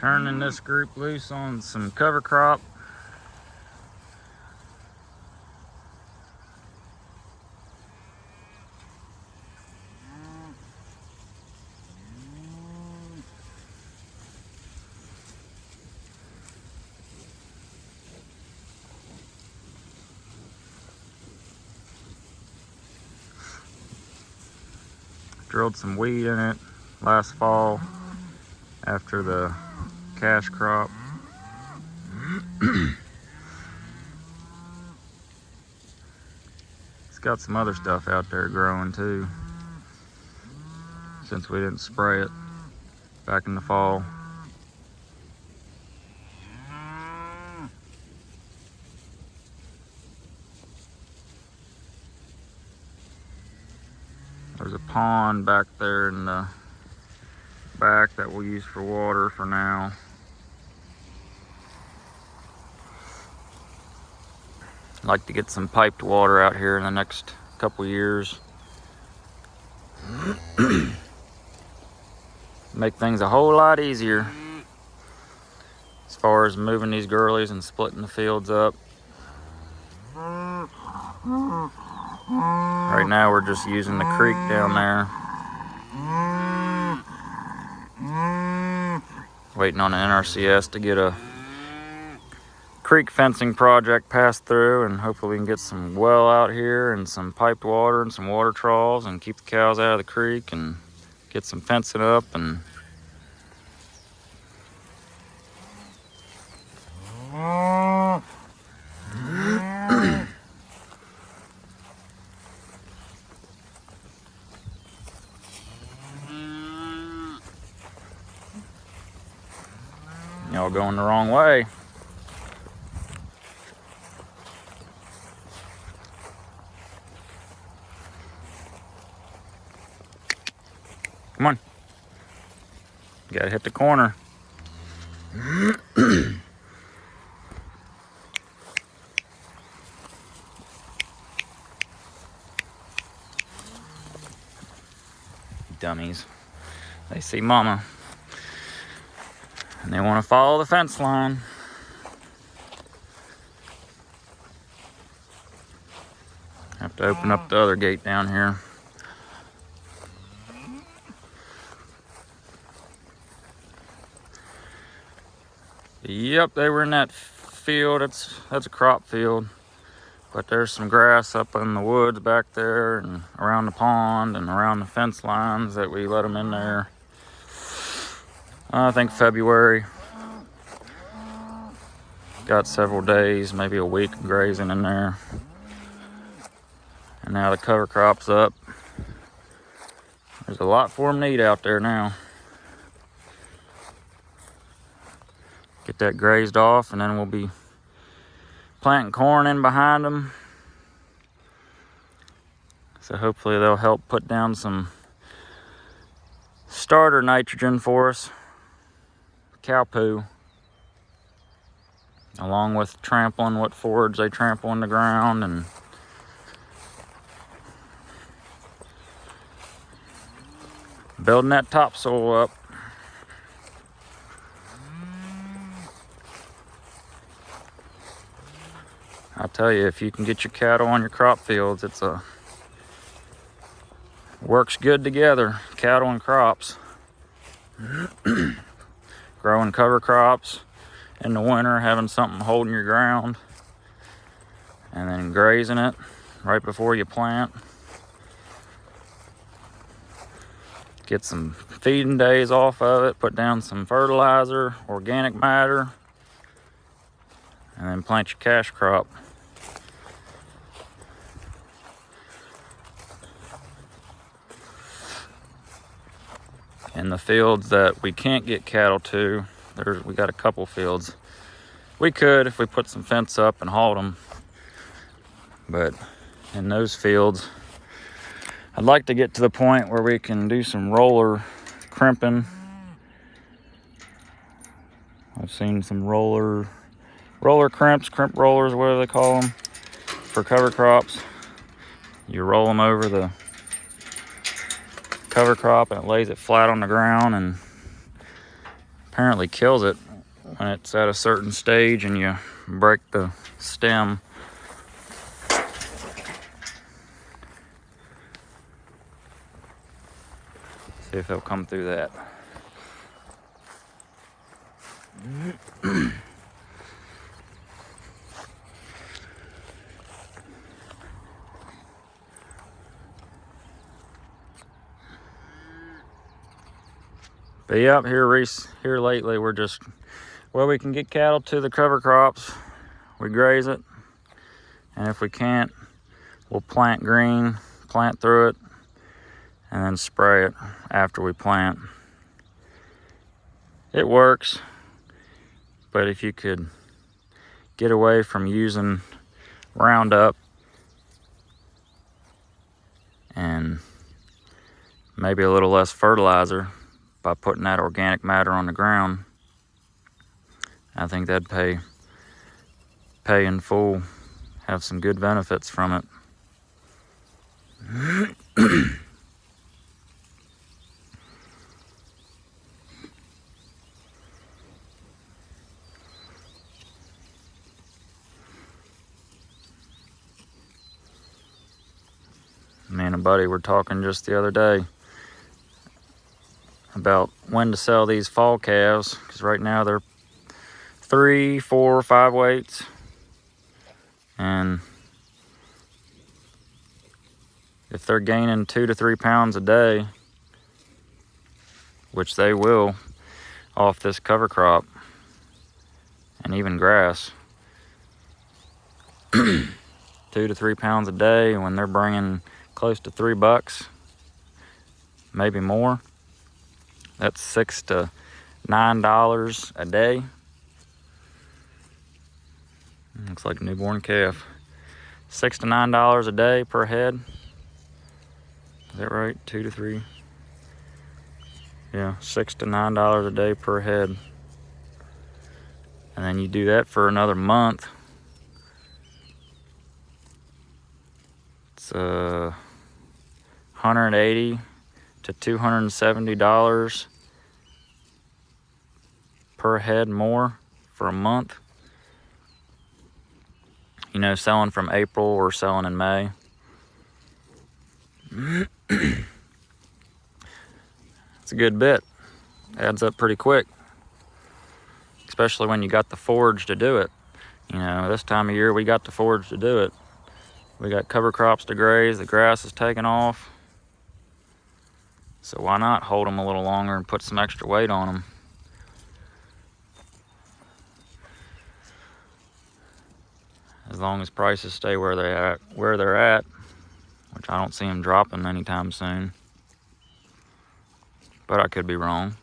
Turning this group loose on some cover crop. Drilled some wheat in it last fall after the cash crop. It's got some other stuff out there growing too, since we didn't spray it back in the fall. There's a pond back there in the back that we'll use for water for now. I'd like to get some piped water out here in the next couple years. Make things a whole lot easier as far as moving these girlies and splitting the fields up. Right now we're just using the creek down there, waiting on the NRCS to get a creek fencing project passed through, and hopefully we can get some well out here and some piped water and some water troughs and keep the cows out of the creek and get some fencing up. And y'all going the wrong way. Come on. You gotta hit the corner. Dummies. They see mama and they want to follow the fence line. Have to open up the other gate down here. Yep, they were in that field. That's a crop field, but there's some grass up in the woods back there and around the pond and around the fence lines that we let them in there. I think February. Got several days, maybe a week of grazing in there. And now the cover crop's up. There's a lot for them to eat out there now. Get that grazed off, and then we'll be planting corn in behind them. So hopefully they'll help put down some starter nitrogen for us. Cow poo. Along with trampling what forage they trample in the ground, and building that topsoil up. I tell you, if you can get your cattle on your crop fields, works good together, cattle and crops. Growing cover crops in the winter, having something holding your ground, and then grazing it right before you plant. Get some feeding days off of it, put down some fertilizer, organic matter, and then plant your cash crop. In the fields that we can't get cattle to, we got a couple fields. We could if we put some fence up and hauled them, but in those fields, I'd like to get to the point where we can do some roller crimping. I've seen some roller crimps, crimp rollers, whatever they call them, for cover crops. You roll them over the cover crop and it lays it flat on the ground and apparently kills it when it's at a certain stage and you break the stem. See if they'll come through that. But yep, here lately we're just, well, we can get cattle to the cover crops, we graze it, and if we can't, we'll plant green, plant through it, and then spray it after we plant. It works, but if you could get away from using Roundup and maybe a little less fertilizer by putting that organic matter on the ground, I think that'd pay in full, have some good benefits from it. Me and a buddy were talking just the other day about when to sell these fall calves, because right now they're 3, 4, 5 weights, and if they're gaining 2 to 3 pounds a day, which they will off this cover crop and even grass, 2 to 3 pounds a day, when they're bringing close to $3, maybe more, that's $6 to $9 a day. Looks like a newborn calf. $6 to $9 a day per head. Is that right? 2 to 3. Yeah, $6 to $9 a day per head. And then you do that for another month. It's $180 to $270 per head more for a month. You know, selling from April or selling in May. It's a good bit. Adds up pretty quick. Especially when you got the forage to do it. You know, this time of year we got the forage to do it. We got cover crops to graze, the grass is taking off. So why not hold them a little longer and put some extra weight on them? As long as prices stay where they're at, which I don't see them dropping anytime soon. But I could be wrong.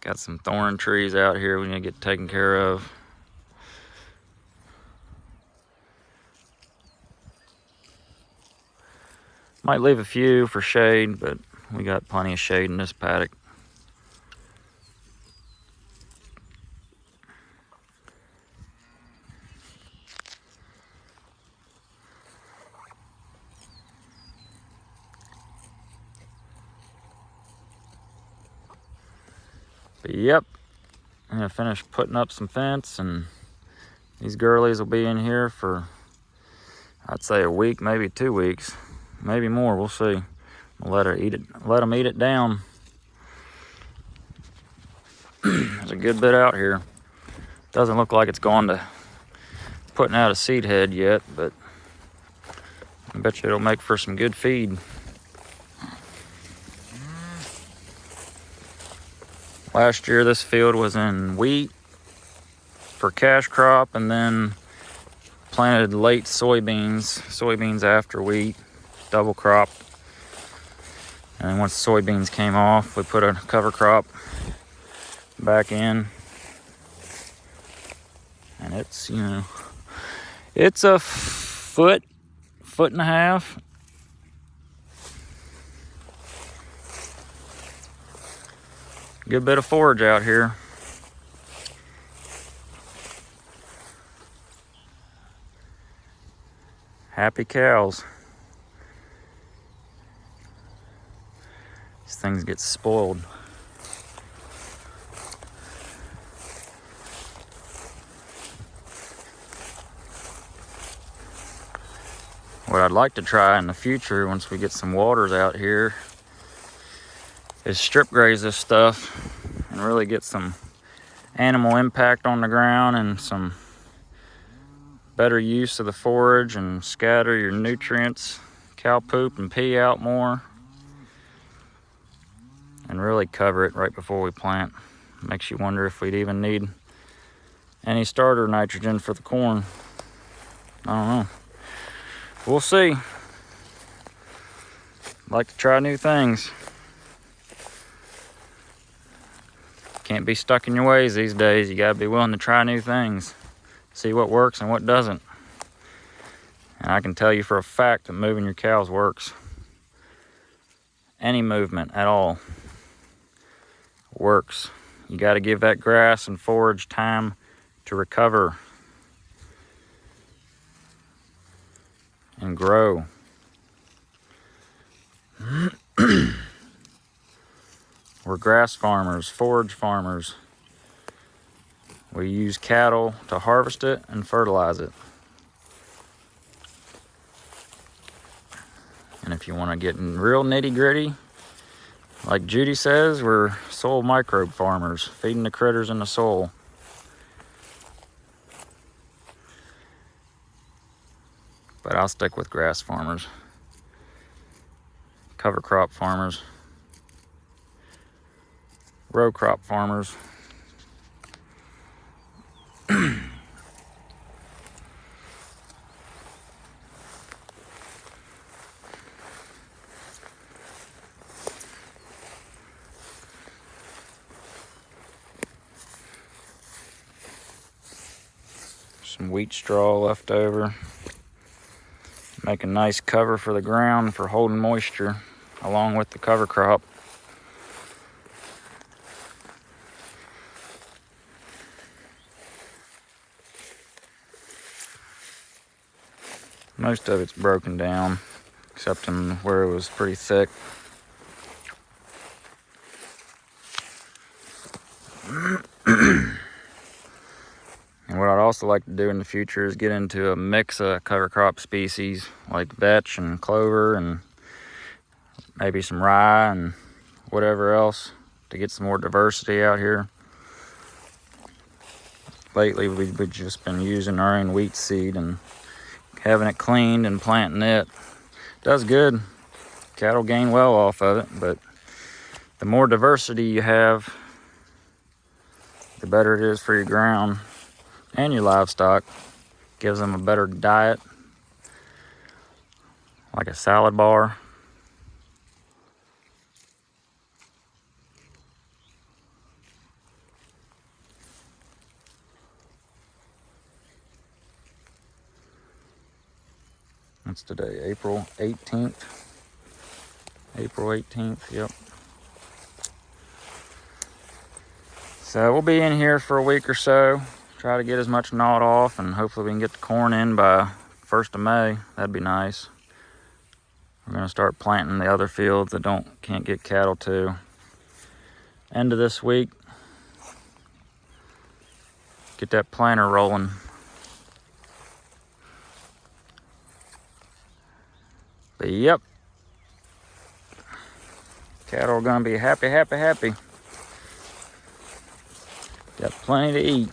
Got some thorn trees out here we need to get taken care of. Might leave a few for shade, but we got plenty of shade in this paddock. But yep, I'm gonna finish putting up some fence, and these girlies will be in here for, I'd say, a week, maybe 2 weeks, maybe more. We'll see. We'll let them eat it down. There's a good bit out here. Doesn't look like it's gone to putting out a seed head yet, but I bet you it'll make for some good feed. Last year this field was in wheat for cash crop, and then planted late soybeans after wheat, double crop. And then once the soybeans came off, we put a cover crop back in. And it's, you know, it's a foot and a half. Good bit of forage out here. Happy cows. These things get spoiled. What I'd like to try in the future, once we get some waters out here, is strip graze this stuff and really get some animal impact on the ground and some better use of the forage and scatter your nutrients, cow poop and pee out more, and really cover it right before we plant. Makes you wonder if we'd even need any starter nitrogen for the corn. I don't know. We'll see. Like to try new things. Can't be stuck in your ways these days. You gotta be willing to try new things. See what works and what doesn't. And I can tell you for a fact that moving your cows works. Any movement at all works. You got to give that grass and forage time to recover and grow. We're grass farmers, forage farmers. We use cattle to harvest it and fertilize it. And if you want to get in real nitty gritty, like Judy says, we're soil microbe farmers, feeding the critters in the soil. But I'll stick with grass farmers, cover crop farmers, row crop farmers. Some wheat straw left over. Make a nice cover for the ground for holding moisture along with the cover crop. Most of it's broken down, except in where it was pretty thick. And what I'd also like to do in the future is get into a mix of cover crop species like vetch and clover and maybe some rye and whatever else to get some more diversity out here. Lately we've just been using our own wheat seed and having it cleaned and planting it. Does good. Cattle gain well off of it, but the more diversity you have, the better it is for your ground and your livestock. Gives them a better diet, like a salad bar. What's today? April 18th. April 18th, yep. So we'll be in here for a week or so. Try to get as much knot off, and hopefully we can get the corn in by 1st of May. That'd be nice. We're gonna start planting the other fields that can't get cattle to. End of this week. Get that planter rolling. But yep. Cattle are gonna be happy, happy, happy. Got plenty to eat.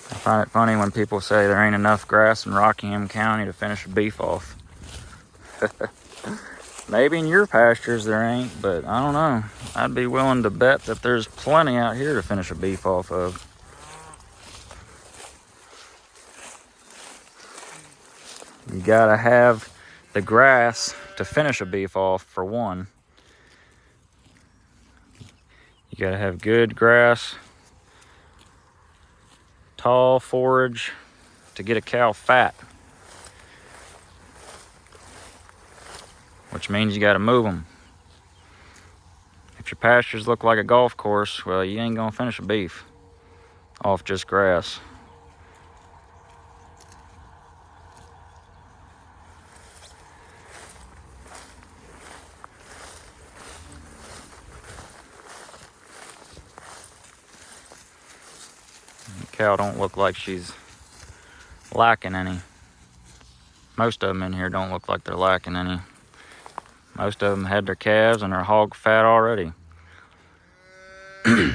I find it funny when people say there ain't enough grass in Rockingham County to finish a beef off. Maybe in your pastures there ain't, but I don't know. I'd be willing to bet that there's plenty out here to finish a beef off of. You gotta have the grass to finish a beef off, for one. You gotta have good grass, tall forage to get a cow fat, which means you gotta move them. If your pastures look like a golf course, well, you ain't gonna finish a beef off just grass. The cow don't look like she's lacking any. Most of them in here don't look like they're lacking any. Most of them had their calves and their hog fat already. Got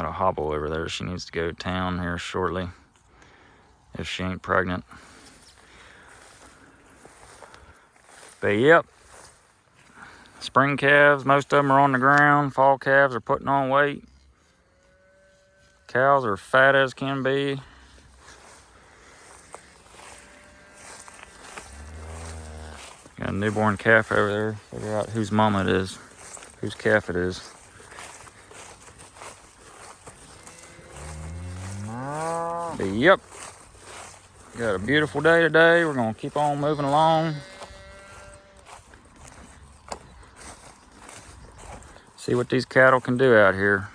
a hobble over there. She needs to go to town here shortly if she ain't pregnant. But yep, spring calves, most of them are on the ground. Fall calves are putting on weight. Cows are fat as can be. Got a newborn calf over there. Figure out whose mama it is, whose calf it is. But yep, got a beautiful day today. We're gonna keep on moving along. See what these cattle can do out here.